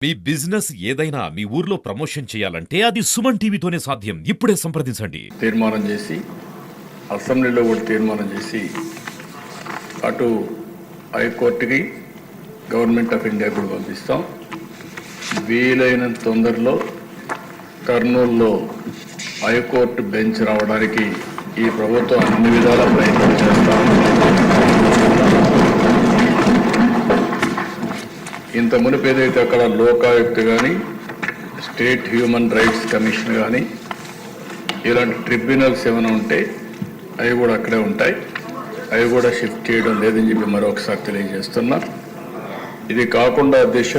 మీ business ఏదైనా మీ ఊర్లో promotion చేయాలంటే అది సుమన్ టీవీతోనే సాధ్యం. ఇప్పుడే సంప్రదించండి. తీర్మానం చేసి అసెంబ్లీలో కూడా తీర్మానం చేసి అటు హైకోర్టుకి గవర్నమెంట్ ఆఫ్ ఇండియా కూడా పంపిస్తాం. వీలైనంత తొందరలో కర్నూలులో హైకోర్టు బెంచ్ రావడానికి ఈ ప్రభుత్వం అన్ని విధాల ప్రయత్నం చేస్తాం. ఇంత మునుపు ఏదైతే అక్కడ లోకాయుక్త కానీ స్టేట్ హ్యూమన్ రైట్స్ కమిషన్ కానీ ఇలాంటి ట్రిబ్యునల్స్ ఏమైనా ఉంటే అవి కూడా అక్కడే ఉంటాయి. అవి కూడా షిఫ్ట్ చేయడం లేదని చెప్పి మరొకసారి తెలియజేస్తున్నా. ఇది కాకుండా దిశ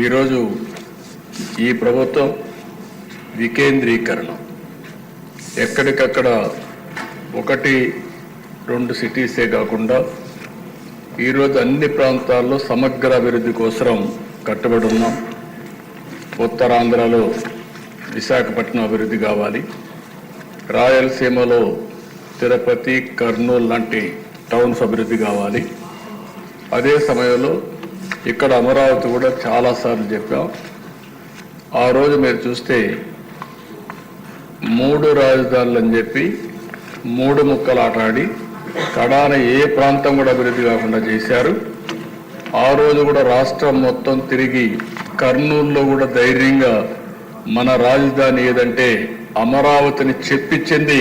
ఈరోజు ఈ ప్రభుత్వం వికేంద్రీకరణ ఎక్కడికక్కడ 1-2 సిటీసే కాకుండా ఈరోజు అన్ని ప్రాంతాల్లో సమగ్ర అభివృద్ధి కోసం కట్టుబడి ఉన్నాం. ఉత్తరాంధ్రలో విశాఖపట్నం అభివృద్ధి కావాలి, రాయలసీమలో తిరుపతి, కర్నూలు లాంటి టౌన్స్ అభివృద్ధి కావాలి. అదే సమయంలో ఇక్కడ అమరావతి కూడా చాలాసార్లు చెప్పాం. ఆ రోజు మీరు చూస్తే 3 రాజధానులు అని చెప్పి 3 ముక్కలు ఆటాడి కడాన ఏ ప్రాంతం కూడా అభివృద్ధి కాకుండా చేశారు. ఆ రోజు కూడా రాష్ట్రం మొత్తం తిరిగి కర్నూలులో కూడా ధైర్యంగా మన రాజధాని ఏదంటే అమరావతిని చెప్పించింది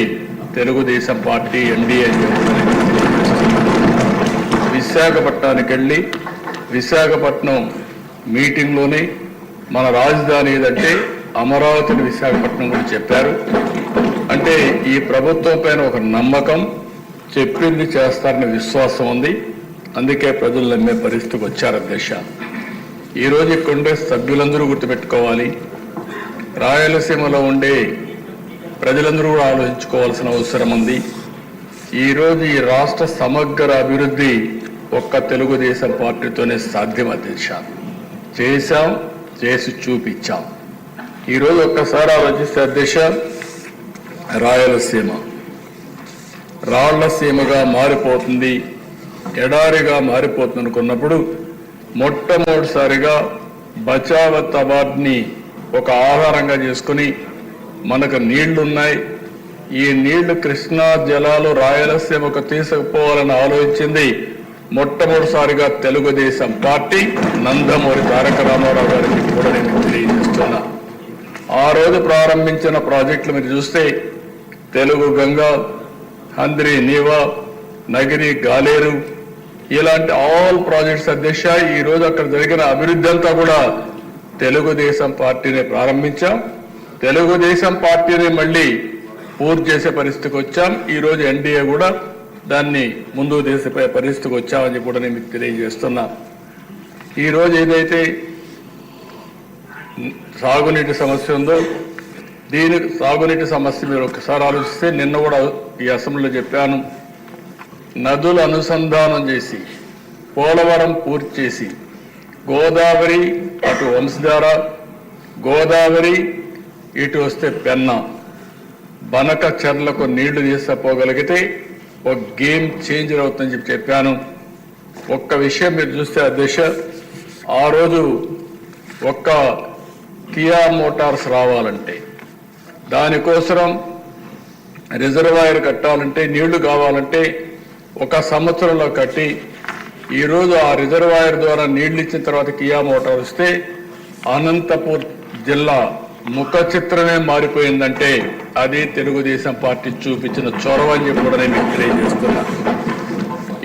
తెలుగుదేశం పార్టీ ఎన్డీఏ. విశాఖపట్నానికి వెళ్ళి విశాఖపట్నం మీటింగ్లోనే మన రాజధాని ఏదంటే అమరావతిని విశాఖపట్నం కూడా చెప్పారు. అంటే ఈ ప్రభుత్వం పైన ఒక నమ్మకం, చెప్పింది చేస్తారనే విశ్వాసం ఉంది. అందుకే ప్రజలు నమ్మే పరిస్థితికి వచ్చారు అధ్యక్ష. ఈరోజు కాంగ్రెస్ సభ్యులందరూ గుర్తుపెట్టుకోవాలి, రాయలసీమలో ఉండే ప్రజలందరూ కూడా ఆలోచించుకోవాల్సిన అవసరం ఉంది. ఈరోజు ఈ రాష్ట్ర సమగ్ర అభివృద్ధి ఒక్క తెలుగుదేశం పార్టీతోనే సాధ్యం అధ్యక్ష. చేశాం, చేసి చూపించాం. ఈరోజు ఒక్కసారి ఆలోచిస్తే అధ్యక్ష, రాయలసీమ రాళ్లసీమగా మారిపోతుంది, ఎడారిగా మారిపోతుంది అనుకున్నప్పుడు మొట్టమొదటిసారిగా బచావత్ అవార్డుని ఒక ఆధారంగా చేసుకుని మనకు నీళ్లున్నాయి, ఈ నీళ్లు కృష్ణా జలాలు రాయలసీమకు తీసుకుపోవాలని ఆలోచించింది మొట్టమొదటిసారిగా తెలుగుదేశం పార్టీ. నందమూరి తారక రామారావు గారికి కూడా నేను తెలియజేస్తున్నా. ఆ రోజు ప్రారంభించిన ప్రాజెక్టులు మీరు చూస్తే తెలుగు గంగా, హంద్రి నీవా, నగిరి గాలేరు ఇలాంటి ఆల్ ప్రాజెక్ట్స్ అధ్యక్ష ఈరోజు అక్కడ జరిగిన అభివృద్ధి అంతా కూడా తెలుగుదేశం పార్టీనే ప్రారంభించాం. తెలుగుదేశం పార్టీని మళ్ళీ పూర్తి చేసే పరిస్థితికి వచ్చాం. ఈరోజు ఎన్డీఏ కూడా దాన్ని ముందుకు తీసే పరిస్థితికి వచ్చామని కూడా నేను మీకు తెలియజేస్తున్నా. ఈరోజు ఏదైతే సాగునీటి సమస్య ఉందో దీని సాగునీటి సమస్య మీరు ఒకసారి ఆలోచిస్తే నిన్న కూడా ఈ అసెంబ్లీలో చెప్పాను. నదులు అనుసంధానం చేసి పోలవరం పూర్తి చేసి గోదావరి అటు వంశధార, గోదావరి ఇటు వస్తే పెన్నా, బనక చెర్లకు నీళ్లు తీసుకుపోగలిగితే ఒక గేమ్ చేంజర్ అవుతుందని చెప్పాను. ఒక్క విషయం మీరు చూస్తే అధ్యక్ష, ఆ రోజు ఒక్క కియా మోటార్స్ రావాలంటే దానికోసం రిజర్వాయర్ కట్టాలంటే నీళ్లు కావాలంటే 1 సంవత్సరంలో కట్టి ఈరోజు ఆ రిజర్వాయర్ ద్వారా నీళ్లు ఇచ్చిన తర్వాత కియా మోటార్ వస్తే అనంతపూర్ జిల్లా ముఖ చిత్రమే మారిపోయిందంటే అది తెలుగుదేశం పార్టీ చూపించిన చొరవ అని చెప్పి కూడా నేను తెలియజేస్తున్నా.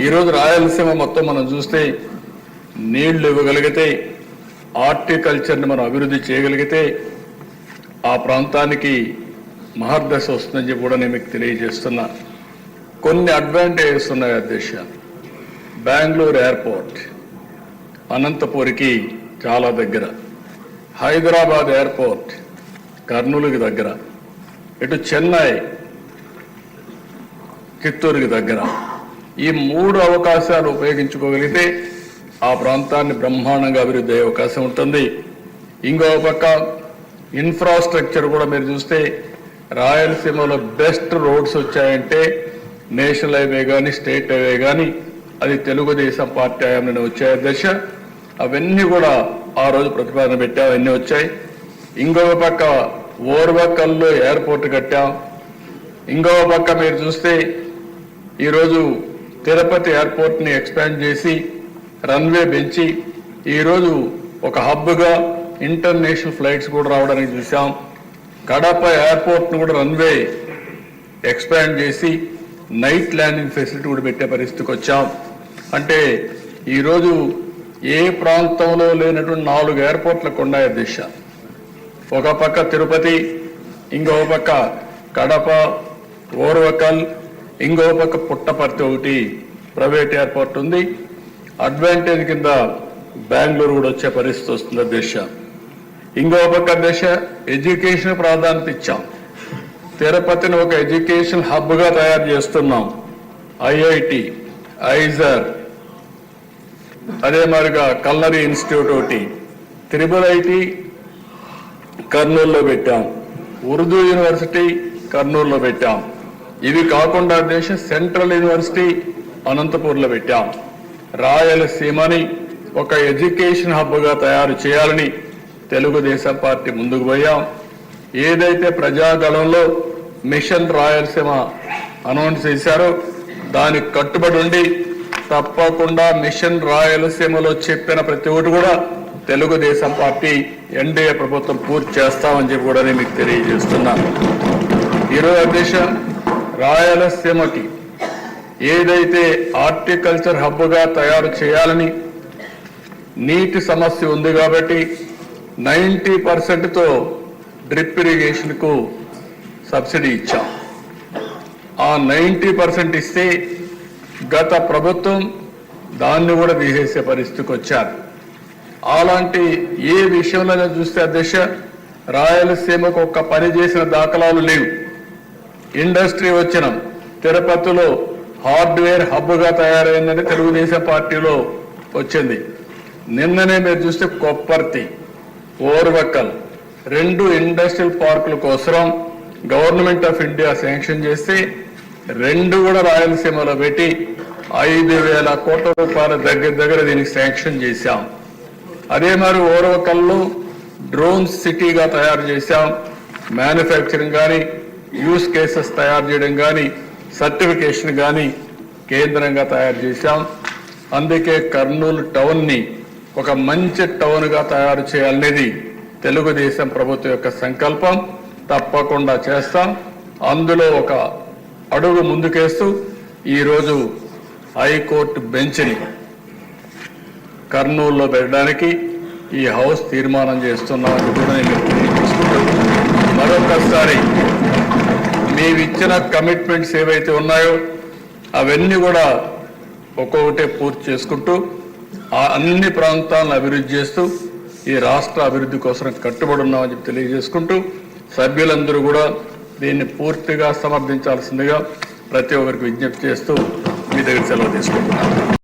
ఈరోజు రాయలసీమ మొత్తం మనం చూస్తే నీళ్లు ఇవ్వగలిగితే, హార్టికల్చర్ని మనం అభివృద్ధి చేయగలిగితే ఆ ప్రాంతానికి మహర్దశ వస్తుందని చెప్పి కూడా నేను మీకు తెలియజేస్తున్నా. కొన్ని అడ్వాంటేజెస్ ఉన్నాయి అధ్యక్ష. బెంగళూరు ఎయిర్పోర్ట్ అనంతపూర్కి చాలా దగ్గర, హైదరాబాద్ ఎయిర్పోర్ట్ కర్నూలుకి దగ్గర, ఇటు చెన్నై చిత్తూరుకి దగ్గర. ఈ 3 అవకాశాలు ఉపయోగించుకోగలిగితే ఆ ప్రాంతాన్ని బ్రహ్మాండంగా అభివృద్ధి అయ్యే అవకాశం ఉంటుంది. ఇంకో పక్క ఇన్ఫ్రాస్ట్రక్చర్ కూడా మీరు చూస్తే రాయలసీమలో బెస్ట్ రోడ్స్ వచ్చాయంటే నేషనల్ హైవే కానీ స్టేట్ హైవే కానీ అది తెలుగుదేశం పార్టీ హయాంలోనే వచ్చే దశ. అవన్నీ కూడా ఆ రోజు ప్రతిపాదన పెట్టాం, అన్నీ వచ్చాయి. ఇంకొక పక్క ఓర్వకల్లో ఎయిర్పోర్ట్ కట్టాం. ఇంకొక పక్క మీరు చూస్తే ఈరోజు తిరుపతి ఎయిర్పోర్ట్ని ఎక్స్పాండ్ చేసి రన్వే పెంచి ఈరోజు ఒక హబ్గా ఇంటర్నేషనల్ ఫ్లైట్స్ కూడా రావడానికి చూసాం. కడప ఎయిర్పోర్ట్ను కూడా రన్వే ఎక్స్పాండ్ చేసి నైట్ ల్యాండింగ్ ఫెసిలిటీ కూడా పెట్టే పరిస్థితికి వచ్చాం. అంటే ఈరోజు ఏ ప్రాంతంలో లేనటువంటి 4 ఎయిర్పోర్ట్లకు ఉన్నాయి దిశ. ఒక పక్క తిరుపతి, ఇంకొక పక్క కడప, ఓర్వకల్, ఇంకొక పక్క పుట్టపర్తి ఒకటి ప్రైవేట్ ఎయిర్పోర్ట్ ఉంది. అడ్వాంటేజ్ కింద బెంగళూరు కూడా వచ్చే పరిస్థితి వస్తుంది దిశ. ఇంకొక పక్క దిశ ఎడ్యుకేషన్ ప్రాధాన్యత ఇచ్చాం. తిరుపతిని ఒక ఎడ్యుకేషన్ హబ్గా తయారు చేస్తున్నాం. ఐఐటి, ఐజర్, అదే మరిగా కల్నరీ ఇన్స్టిట్యూట్ ఒకటి, IIIT కర్నూలులో పెట్టాం, ఉర్దూ యూనివర్సిటీ కర్నూలులో పెట్టాం. ఇవి కాకుండా దేశ సెంట్రల్ యూనివర్సిటీ అనంతపూర్లో పెట్టాం. రాయలసీమని ఒక ఎడ్యుకేషన్ హబ్గా తయారు చేయాలని తెలుగుదేశం పార్టీ ముందుకు పోయాం. ఏదైతే ప్రజాగళంలో మిషన్ రాయలసీమ అనౌన్స్ చేశారో దానికి కట్టుబడి ఉండి తప్పకుండా మిషన్ రాయలసీమలో చెప్పిన ప్రతి ఒక్కటి కూడా తెలుగుదేశం పార్టీ ఎన్డీఏ ప్రభుత్వం పూర్తి చేస్తామని చెప్పి కూడా నేను మీకు తెలియజేస్తున్నాను. ఈరోజు అధ్యక్ష, రాయలసీమకి ఏదైతే హార్టికల్చర్ హబ్గా తయారు చేయాలని నీటి సమస్య ఉంది కాబట్టి 90%తో డ్రిప్ ఇరిగేషన్కు సబ్సిడీ ఇచ్చాం. ఆ 90% ఇస్తే గత ప్రభుత్వం దాన్ని కూడా తీసేసే పరిస్థితికి వచ్చారు. అలాంటి ఏ విషయంలో చూస్తే అధ్యక్ష, రాయలసీమకు ఒక్క పని చేసిన దాఖలాలు లేవు. ఇండస్ట్రీ వచ్చిన తిరుపతిలో హార్డ్వేర్ హబ్గా తయారైందని తెలుగుదేశం పార్టీలో వచ్చింది. నిన్ననే మీరు చూస్తే కొప్పర్తి, ఓర్వకల్ 2 ఇండస్ట్రియల్ పార్కుల కోసం గవర్నమెంట్ ఆఫ్ ఇండియా శాంక్షన్ చేస్తే 2 కూడా రాయలసీమలో పెట్టి 5,000 కోట్ల రూపాయల దగ్గర దీనికి శాంక్షన్ చేశాం. అదే మరి ఓర్వకల్లో డ్రోన్ సిటీగా తయారు చేశాం. మ్యానుఫ్యాక్చరింగ్ కానీ, యూస్ కేసెస్ తయారు చేయడం కానీ, సర్టిఫికేషన్ కానీ కేంద్రంగా తయారు చేశాం. అందుకే కర్నూలు టౌన్ని ఒక మంచి టౌన్గా తయారు చేయాలనేది తెలుగుదేశం ప్రభుత్వం యొక్క సంకల్పం. తప్పకుండా చేస్తాం. అందులో ఒక అడుగు ముందుకేస్తూ ఈరోజు హైకోర్టు బెంచ్ని కర్నూలులో పెట్టడానికి ఈ హౌస్ తీర్మానం చేస్తున్నామని కూడా నేను తెలియజేసుకుంటూ మరొకసారి మేమిచ్చిన కమిట్మెంట్స్ ఏవైతే ఉన్నాయో అవన్నీ కూడా ఒక్కొక్కటే పూర్తి చేసుకుంటూ ఆ అన్ని ప్రాంతాలను అభివృద్ధి చేస్తూ ఈ రాష్ట్ర అభివృద్ధి కోసం కట్టుబడి ఉన్నామని చెప్పి తెలియజేసుకుంటూ సభ్యులందరూ కూడా దీన్ని పూర్తిగా సమర్థించాల్సిందిగా ప్రతి ఒక్కరికి విజ్ఞప్తి చేస్తూ మీ దగ్గర సెలవు తీసుకుంటున్నాను.